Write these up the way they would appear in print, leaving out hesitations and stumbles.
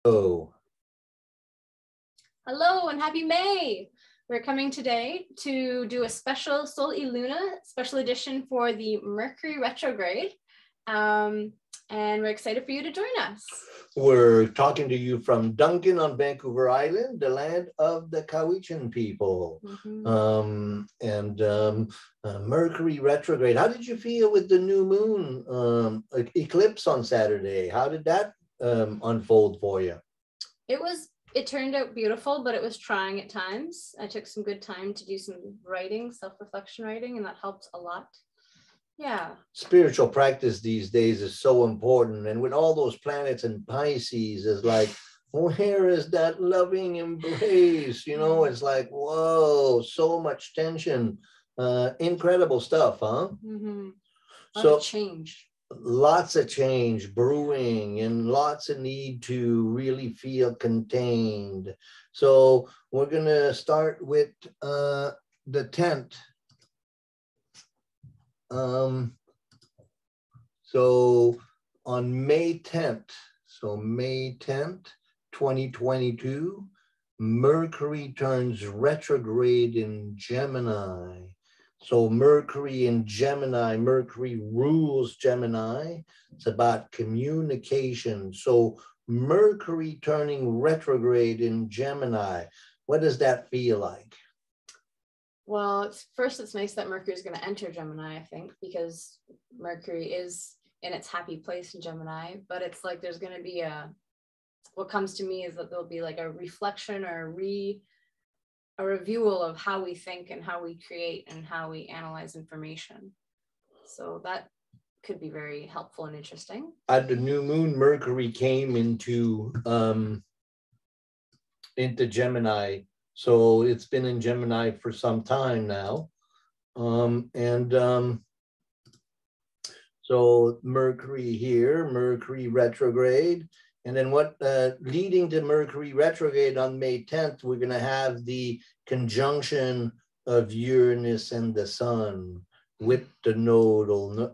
Oh. Hello and happy May. We're coming today to do a special Sol y Luna special edition for the Mercury retrograde. And we're excited for you to join us. We're talking to you from Duncan on Vancouver Island, the land of the Cowichan people. Mercury retrograde. How did you feel with the new moon eclipse on Saturday? How did that unfold for you? It turned out beautiful, but it was trying at times. I took some good time to do some writing, self-reflection writing, and that helped a lot. Yeah. Spiritual practice these days is so important. And with all those planets in Pisces, it's like, where is that loving embrace? You know, it's like, whoa, so much tension. Incredible stuff, huh? Mm-hmm. So change. Lots of change brewing and lots of need to really feel contained. So we're going to start with the tent. So on May 10th, 2022, Mercury turns retrograde in Gemini. So Mercury in Gemini, Mercury rules Gemini. It's about communication. So Mercury turning retrograde in Gemini, what does that feel like? Well, it's nice that Mercury is going to enter Gemini, I think, because Mercury is in its happy place in Gemini, but it's like there's going to be what comes to me is that there'll be like a reflection or a review of how we think and how we create and how we analyze information. So that could be very helpful and interesting. At the new moon, Mercury came into Gemini. So it's been in Gemini for some time now. So Mercury here, Mercury retrograde. And then leading to Mercury retrograde on May 10th, we're going to have the conjunction of Uranus and the Sun with the nodal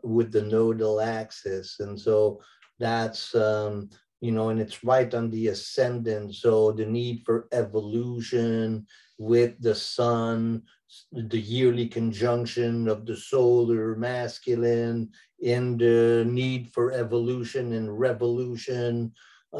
axis. And so that's, and it's right on the ascendant. So the need for evolution with the Sun, the yearly conjunction of the solar masculine, and the need for evolution and revolution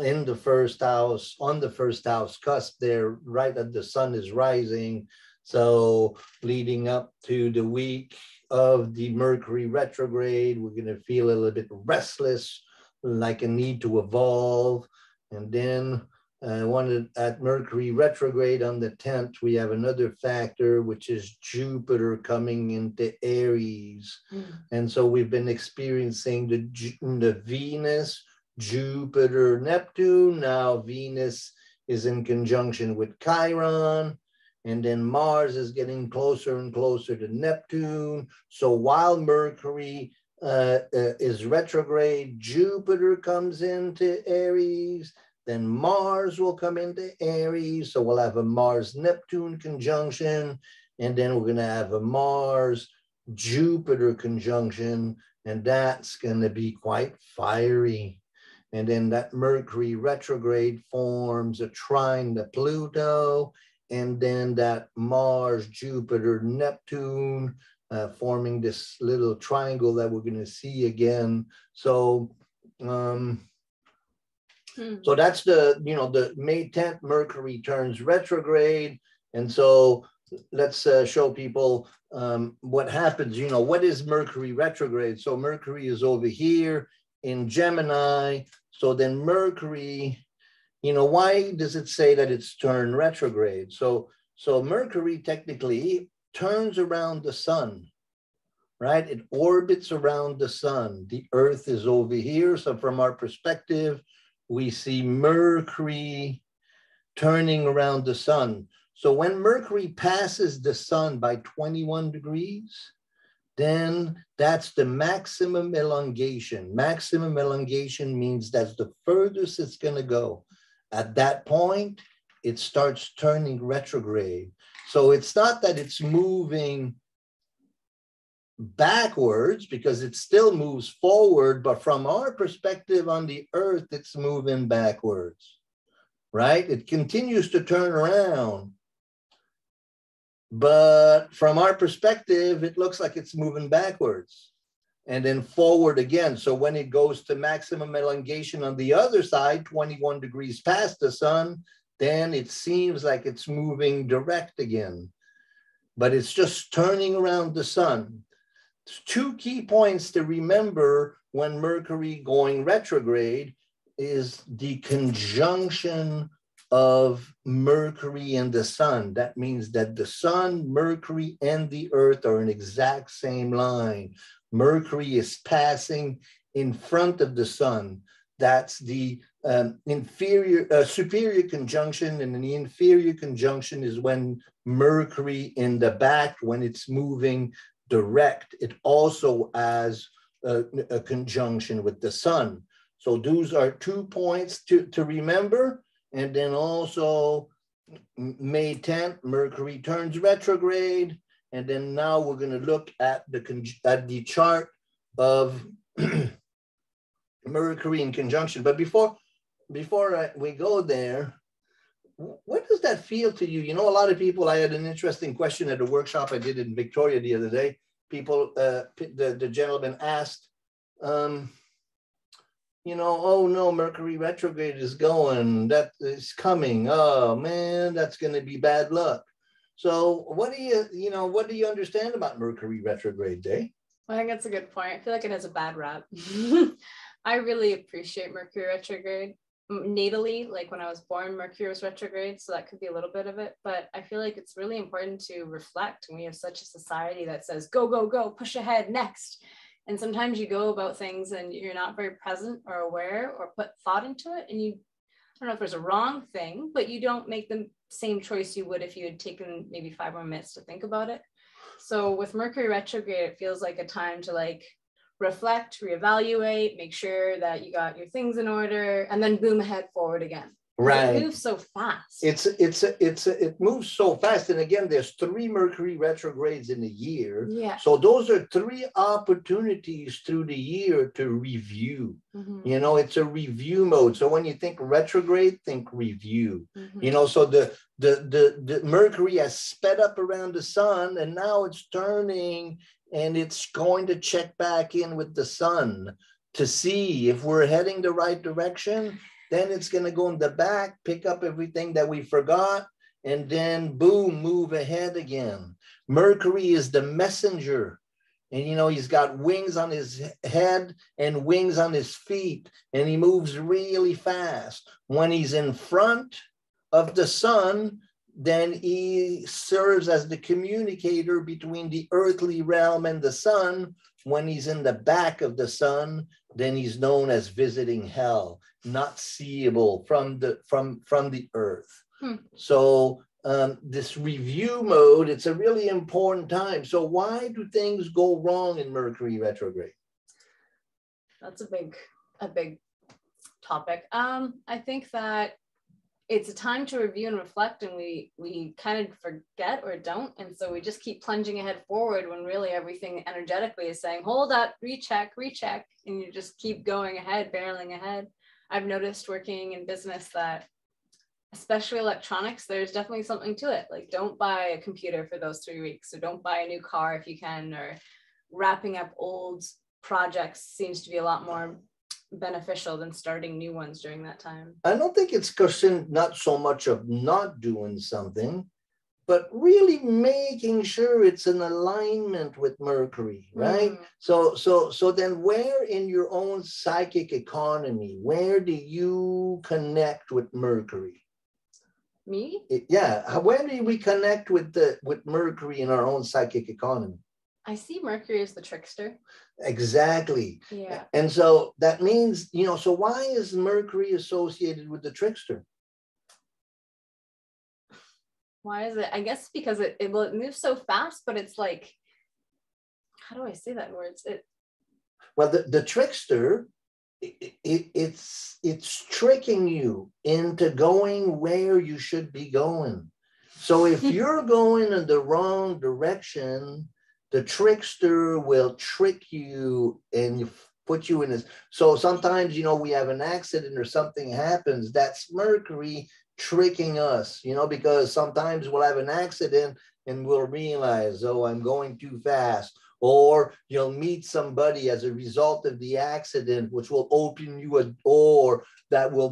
in the first house, on the first house cusp there, right as the Sun is rising. So leading up to the week of the Mercury retrograde, we're going to feel a little bit restless, like a need to evolve. And then at Mercury retrograde on the 10th, we have another factor, which is Jupiter coming into Aries. And so we've been experiencing the Venus, Jupiter, Neptune. Now Venus is in conjunction with Chiron, and then Mars is getting closer and closer to Neptune. So while Mercury is retrograde, Jupiter comes into Aries, then Mars will come into Aries. So we'll have a Mars-Neptune conjunction, and then we're going to have a Mars-Jupiter conjunction, and that's going to be quite fiery. And then that Mercury retrograde forms a trine to Pluto, and then that Mars, Jupiter, Neptune forming this little triangle that we're going to see again. So, so that's the May 10th, Mercury turns retrograde. And so let's show people what happens. What is Mercury retrograde? So Mercury is over here in Gemini. So then Mercury, why does it say that it's turned retrograde? So Mercury technically turns around the Sun, right? It orbits around the Sun. The Earth is over here. So from our perspective, we see Mercury turning around the Sun. So when Mercury passes the Sun by 21 degrees, then that's the maximum elongation. Maximum elongation means that's the furthest it's going to go. At that point, it starts turning retrograde. So it's not that it's moving backwards, because it still moves forward, but from our perspective on the Earth, it's moving backwards. right? It continues to turn around. But from our perspective, it looks like it's moving backwards and then forward again. So when it goes to maximum elongation on the other side, 21 degrees past the sun, then it seems like it's moving direct again. But it's just turning around the sun. Two key points to remember when Mercury going retrograde is the conjunction of Mercury and the sun. That means that the sun, Mercury, and the earth are in exact same line. Mercury is passing in front of the sun. That's the superior conjunction, and the inferior conjunction is when Mercury in the back, when it's moving direct, it also has a conjunction with the sun. So those are 2 points to remember. And then also May 10th, Mercury turns retrograde. And then now we're going to look at the chart of Mercury in conjunction. But before we go there, what does that feel to you? You know, a lot of people, I had an interesting question at a workshop I did in Victoria the other day. People, the gentleman asked, you know, oh no, Mercury retrograde is going, that is coming. Oh man, that's going to be bad luck. So what do you understand about Mercury retrograde, Day? I think that's a good point. I feel like it has a bad rap. I really appreciate Mercury retrograde. Natally, like when I was born, Mercury was retrograde, so that could be a little bit of it. But I feel like it's really important to reflect. And we have such a society that says, go, go, go, push ahead, next. And sometimes you go about things and you're not very present or aware or put thought into it. And I don't know if there's a wrong thing, but you don't make the same choice you would if you had taken maybe 5 more minutes to think about it. So with Mercury retrograde, it feels like a time to like reflect, reevaluate, make sure that you got your things in order, and then boom, head forward again. Right. It moves so fast. It moves so fast. And again, there's 3 Mercury retrogrades in a year. Yeah. So those are 3 opportunities through the year to review. Mm-hmm. You know, it's a review mode. So when you think retrograde, think review. Mm-hmm. You know, so the Mercury has sped up around the sun, and now it's turning and it's going to check back in with the sun to see if we're heading the right direction. Then it's going to go in the back, pick up everything that we forgot, and then boom, move ahead again. Mercury is the messenger. And, you know, he's got wings on his head and wings on his feet, and he moves really fast. When he's in front of the sun, then he serves as the communicator between the earthly realm and the sun. When he's in the back of the sun, then he's known as visiting hell, not seeable from the earth. So this review mode, it's a really important time. So why do things go wrong in Mercury retrograde? That's a big topic. I think that it's a time to review and reflect, and we kind of forget or don't. And so we just keep plunging ahead forward when really everything energetically is saying, hold up, recheck, and you just keep going ahead, barreling ahead. I've noticed working in business that, especially electronics, there's definitely something to it. Like, don't buy a computer for those 3 weeks, or don't buy a new car if you can, or wrapping up old projects seems to be a lot more beneficial than starting new ones during that time. I don't think it's question not so much of not doing something, but really making sure it's in alignment with Mercury, right? So then where in your own psychic economy, where do you connect with Mercury? Me? When do we connect with Mercury in our own psychic economy? I see Mercury as the trickster. Exactly. Yeah. And so that means, you know, so why is Mercury associated with the trickster? Why is it? I guess because it moves so fast, but it's like, how do I say that in words? Well, the trickster, it's tricking you into going where you should be going. So if you're going in the wrong direction, the trickster will trick you and put you in this. So sometimes, you know, we have an accident or something happens. That's Mercury tricking us, you know, because sometimes we'll have an accident and we'll realize, oh, I'm going too fast. Or you'll meet somebody as a result of the accident, which will open you a door that will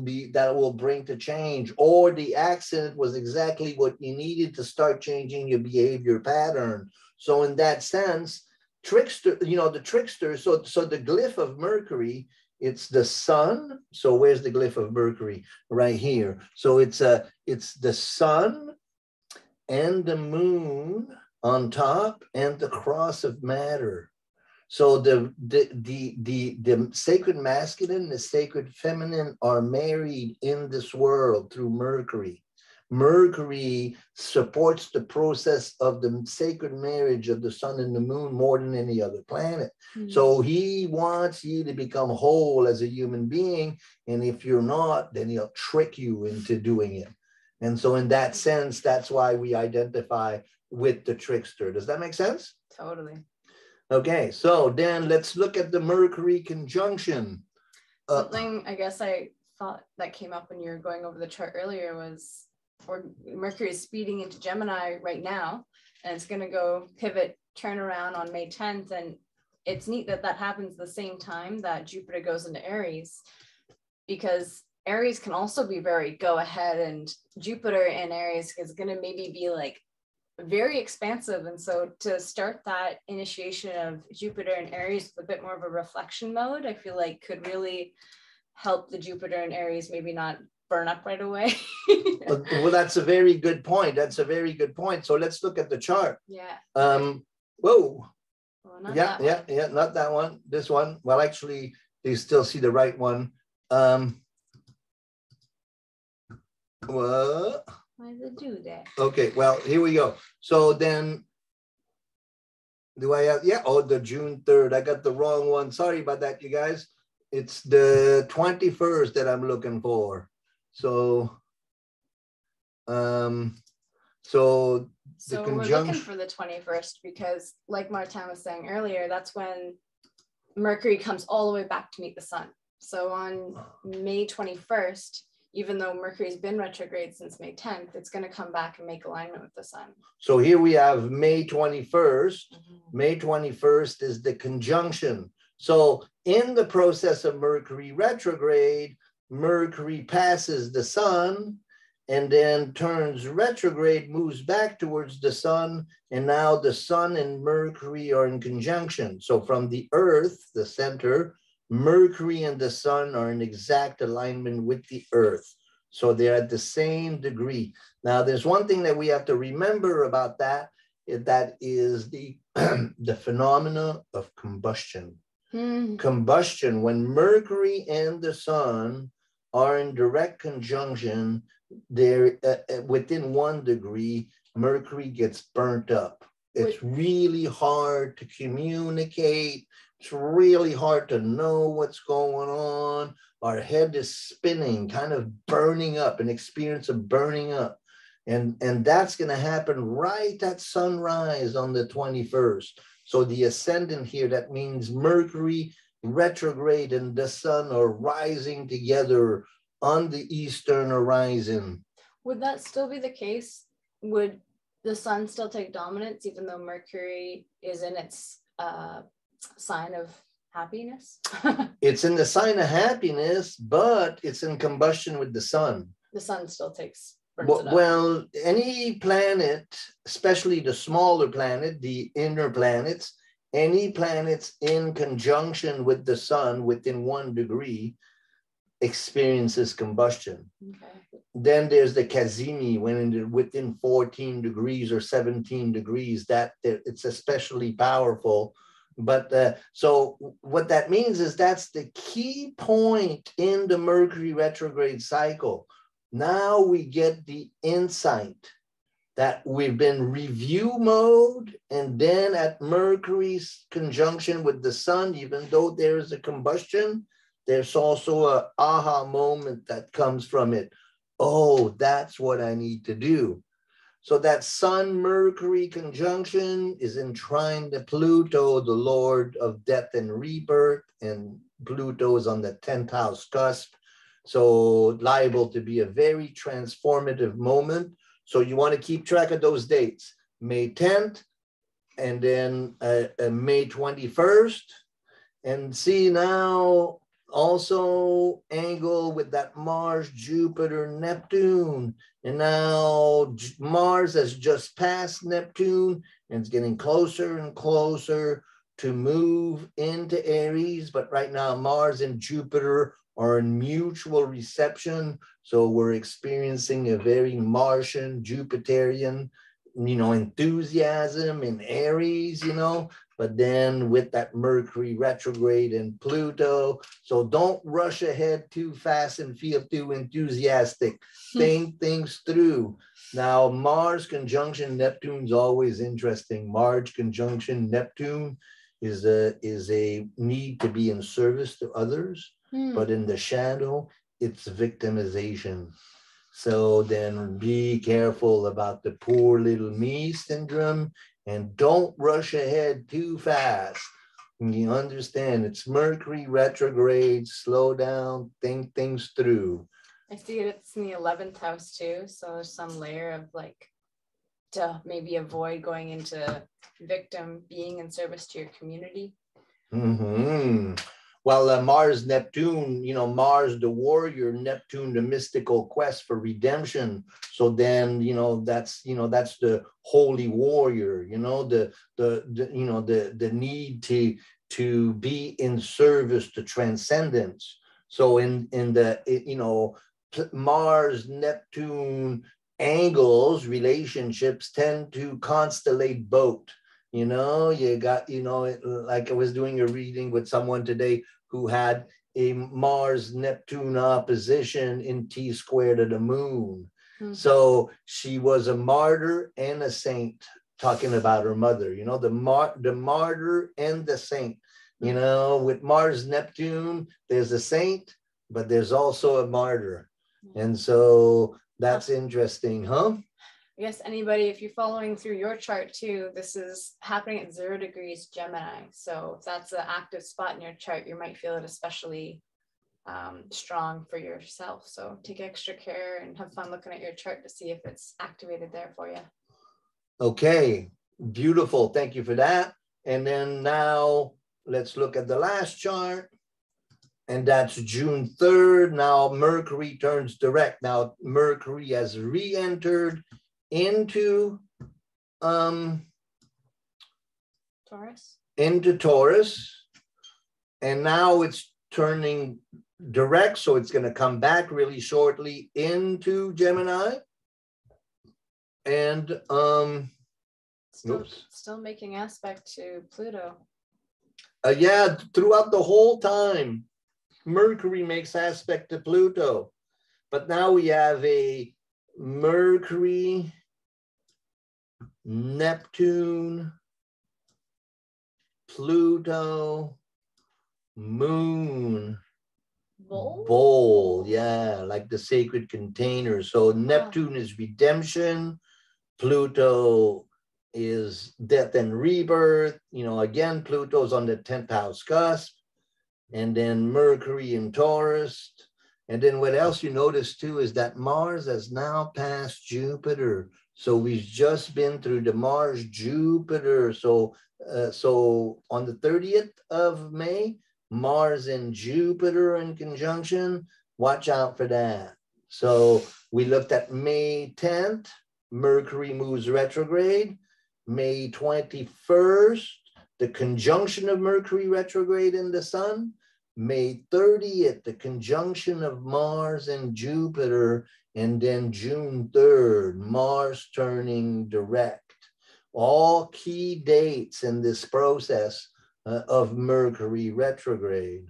bring to change. Or the accident was exactly what you needed to start changing your behavior pattern. So in that sense, trickster, you know, the trickster, so the glyph of Mercury, it's the sun. So where's the glyph of Mercury? Right here. So it's the sun and the moon on top and the cross of matter. So the sacred masculine and the sacred feminine are married in this world through Mercury. Mercury supports the process of the sacred marriage of the sun and the moon more than any other planet. Mm-hmm. So he wants you to become whole as a human being. And if you're not, then he'll trick you into doing it. And so in that sense, that's why we identify with the trickster. Does that make sense? Totally. Okay, so then let's look at the Mercury conjunction. Something I guess I thought that came up when you were going over the chart earlier was, or Mercury is speeding into Gemini right now, and it's going to go pivot, turn around on May 10th. And it's neat that that happens the same time that Jupiter goes into Aries, because Aries can also be very go ahead, and Jupiter in Aries is going to maybe be like very expansive. And so to start that initiation of Jupiter in Aries with a bit more of a reflection mode, I feel like could really help the Jupiter in Aries maybe not burn up right away. Well, that's a very good point. That's a very good point. So let's look at the chart. Yeah. Whoa. Well, not that one. This one. Well, actually, you still see the right one. What? Why does it do that? Okay, well, here we go. So then, do I have, yeah, oh, the June 3rd. I got the wrong one. Sorry about that, you guys. It's the 21st that I'm looking for. So, the conjunction. We're looking for the 21st because, like Martin was saying earlier, that's when Mercury comes all the way back to meet the sun. So on May 21st, even though Mercury's been retrograde since May 10th, it's going to come back and make alignment with the sun. So here we have May 21st. Mm-hmm. May 21st is the conjunction. So in the process of Mercury retrograde, Mercury passes the sun and then turns retrograde, moves back towards the sun. And now the sun and Mercury are in conjunction. So from the Earth, the center, Mercury and the sun are in exact alignment with the Earth. So they're at the same degree. Now, there's one thing that we have to remember about that. That is the, the phenomena of combustion. Combustion, when Mercury and the sun are in direct conjunction, they're within 1 degree, Mercury gets burnt up. It's really hard to communicate. It's really hard to know what's going on. Our head is spinning, kind of burning up, an experience of burning up. And that's going to happen right at sunrise on the 21st. So the ascendant here, that means Mercury retrograde and the sun are rising together on the eastern horizon. Would that still be the case? Would the sun still take dominance even though Mercury is in its sign of happiness? It's in the sign of happiness, but it's in combustion with the sun. The sun still takes. Well, any planet, especially the smaller planet, the inner planets, any planets in conjunction with the sun within 1 degree experiences combustion. Okay. Then there's the Cassini, when within 14 degrees or 17 degrees, that it's especially powerful. But so what that means is that's the key point in the Mercury retrograde cycle. Now we get the insight that we've been review mode, and then at Mercury's conjunction with the sun, even though there is a combustion, there's also an aha moment that comes from it. Oh, that's what I need to do. So that Sun-Mercury conjunction is in trine to Pluto, the Lord of death and rebirth, and Pluto is on the 10th house cusp. So liable to be a very transformative moment. So you want to keep track of those dates. May 10th and then May 21st. And see now also angle with that Mars, Jupiter, Neptune. And now Mars has just passed Neptune and it's getting closer and closer to move into Aries. But right now, Mars and Jupiter are in mutual reception. So we're experiencing a very Martian, Jupiterian, enthusiasm in Aries, but then with that Mercury retrograde and Pluto. So don't rush ahead too fast and feel too enthusiastic. Think things through. Now, Mars conjunction Neptune is always interesting. Mars conjunction Neptune is a need to be in service to others, but in the shadow, it's victimization. So then be careful about the poor little me syndrome and don't rush ahead too fast. You understand, it's Mercury retrograde, slow down, think things through. I see it's in the 11th house too. So there's some layer of to maybe avoid going into victim, being in service to your community. Well, Mars, Neptune, Mars, the warrior, Neptune, the mystical quest for redemption. So then, that's the holy warrior, the need to be in service to transcendence. So in the, Mars, Neptune angles, relationships tend to constellate both. You got, like I was doing a reading with someone today who had a Mars Neptune opposition in T squared to the moon. So she was a martyr and a saint, talking about her mother, the martyr and the saint. With Mars Neptune, there's a saint, but there's also a martyr. And so that's interesting, huh? I guess anybody, if you're following through your chart too, this is happening at 0 degrees Gemini. So if that's an active spot in your chart, you might feel it especially strong for yourself. So take extra care and have fun looking at your chart to see if it's activated there for you. Okay, beautiful. Thank you for that. And then now let's look at the last chart. And that's June 3rd. Now Mercury turns direct. Now Mercury has re-entered into Taurus, and now it's turning direct, so it's going to come back really shortly into Gemini, and still making aspect to Pluto. Yeah, throughout the whole time Mercury makes aspect to Pluto, but now we have a Mercury, Neptune, Pluto, Moon, bowl. Yeah, like the sacred container. So Neptune is redemption, Pluto is death and rebirth. Again, Pluto's on the 10th house cusp, and then Mercury in Taurus. And then what else you notice too is that Mars has now passed Jupiter. So we've just been through the Mars Jupiter. So on the 30th of May, Mars and Jupiter in conjunction. Watch out for that. So we looked at May 10th, Mercury moves retrograde. May 21st, the conjunction of Mercury retrograde in the Sun. May 30th, the conjunction of Mars and Jupiter, and then June 3rd, Mars turning direct. All key dates in this process of Mercury retrograde.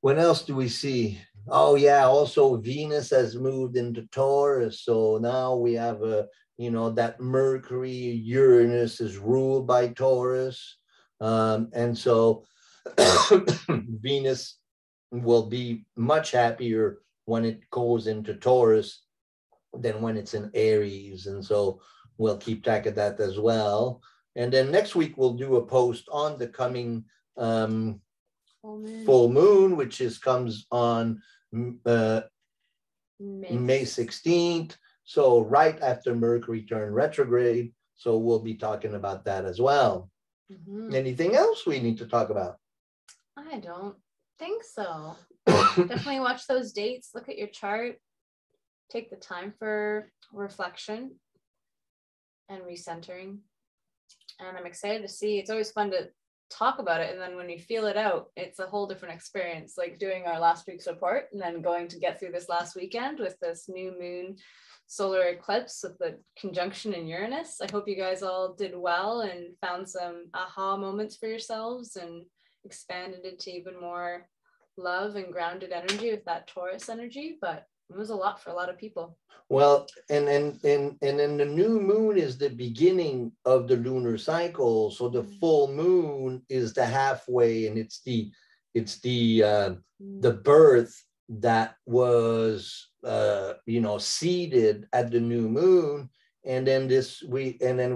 What else do we see? Oh yeah, also Venus has moved into Taurus. So now we have that Mercury, Uranus is ruled by Taurus. And so Venus will be much happier when it goes into Taurus than when it's in Aries. And so we'll keep track of that as well. And then next week, we'll do a post on the coming full moon, which comes on May 16th. So right after Mercury turned retrograde. So we'll be talking about that as well. Anything else we need to talk about? I don't think so. Definitely watch those dates, look at your chart, take the time for reflection and recentering. And I'm excited to see. It's always fun to talk about it, and then when you feel it out, it's a whole different experience, like doing our last week's report and then going to get through this last weekend with this new moon solar eclipse with the conjunction in Uranus. I hope you guys all did well and found some aha moments for yourselves and expanded into even more love and grounded energy with that Taurus energy. But it was a lot for a lot of people. Well, and then the new moon is the beginning of the lunar cycle. So the full moon is the halfway, and it's the birth that was seeded at the new moon. And then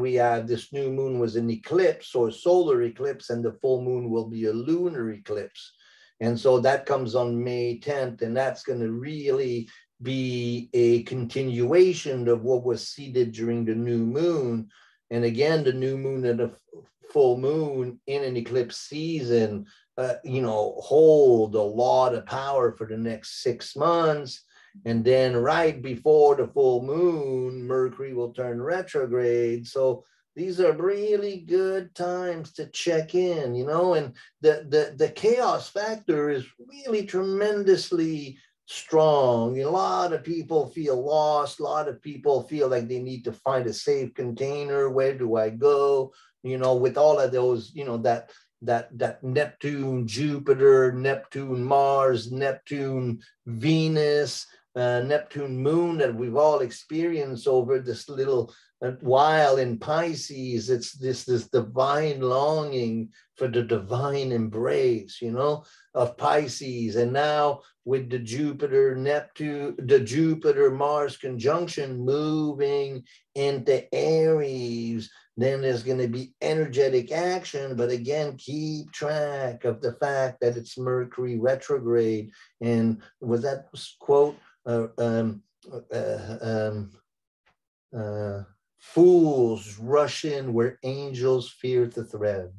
we have this new moon was an eclipse or solar eclipse, and the full moon will be a lunar eclipse. And so that comes on May 10th, and that's going to really be a continuation of what was seeded during the new moon. And again, the new moon and the full moon in an eclipse season, hold a lot of power for the next 6 months. And then right before the full moon, Mercury will turn retrograde. So these are really good times to check in, and the chaos factor is really tremendously strong. A lot of people feel lost. A lot of people feel like they need to find a safe container. Where do I go? With all of those, that Neptune, Jupiter, Neptune, Mars, Neptune, Venus, Neptune moon that we've all experienced over this little while in Pisces. It's this divine longing for the divine embrace, of Pisces. And now with the Jupiter Mars conjunction moving into Aries, then there's going to be energetic action. But again, keep track of the fact that it's Mercury retrograde. And was that quote, fools rush in where angels fear to thread.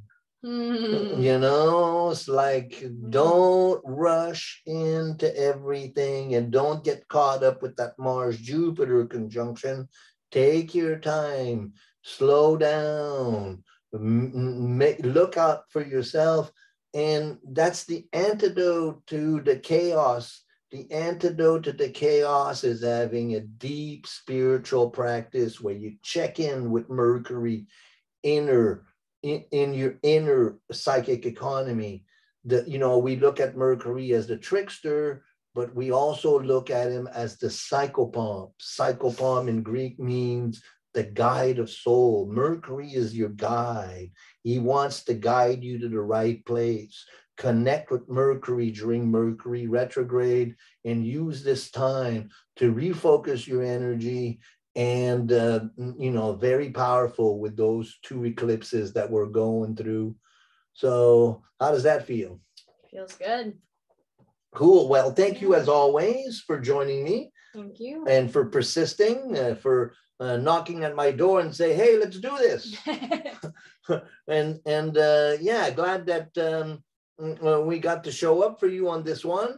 It's like, don't rush into everything and don't get caught up with that Mars Jupiter conjunction. Take your time, slow down, look out for yourself. And that's the antidote to the chaos. The antidote to the chaos is having a deep spiritual practice where you check in with Mercury in your inner psychic economy. We look at Mercury as the trickster, but we also look at him as the psychopomp. Psychopomp in Greek means the guide of soul. Mercury is your guide. He wants to guide you to the right place. Connect with Mercury during Mercury retrograde and use this time to refocus your energy. And, very powerful with those 2 eclipses that we're going through. So how does that feel? Feels good. Cool. Well, thank you as always for joining me. Thank you. And for persisting, for knocking at my door and say, hey, let's do this. and glad that we got to show up for you on this one.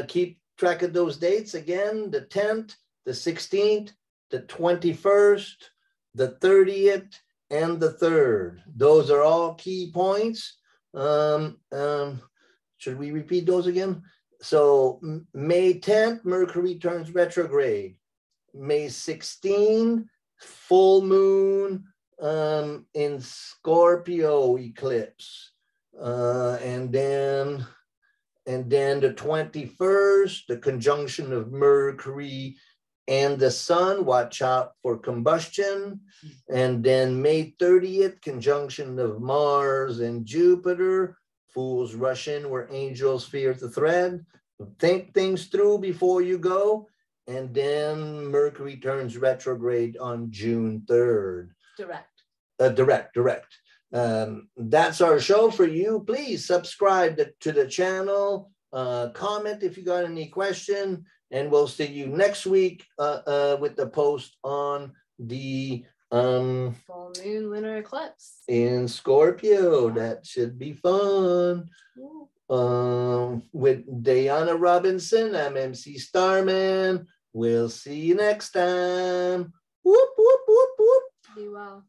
Keep track of those dates again, the 10th, the 16th, the 21st, the 30th, and the 3rd. Those are all key points. Should we repeat those again? So May 10th, Mercury turns retrograde. May 16th, full moon in Scorpio eclipse. And then the 21st, the conjunction of Mercury and the Sun, watch out for combustion. And then May 30th, conjunction of Mars and Jupiter. Fools rush in where angels fear to thread. Think things through before you go. And then Mercury turns retrograde on June 3rd. Direct. Direct. That's our show for you. Please subscribe to the channel, comment if you got any question, and we'll see you next week with the post on the full moon lunar eclipse in Scorpio. That should be fun. With Dayana Robinson, I'm MC Starman. We'll see you next time. Whoop, whoop, whoop, whoop. Be well.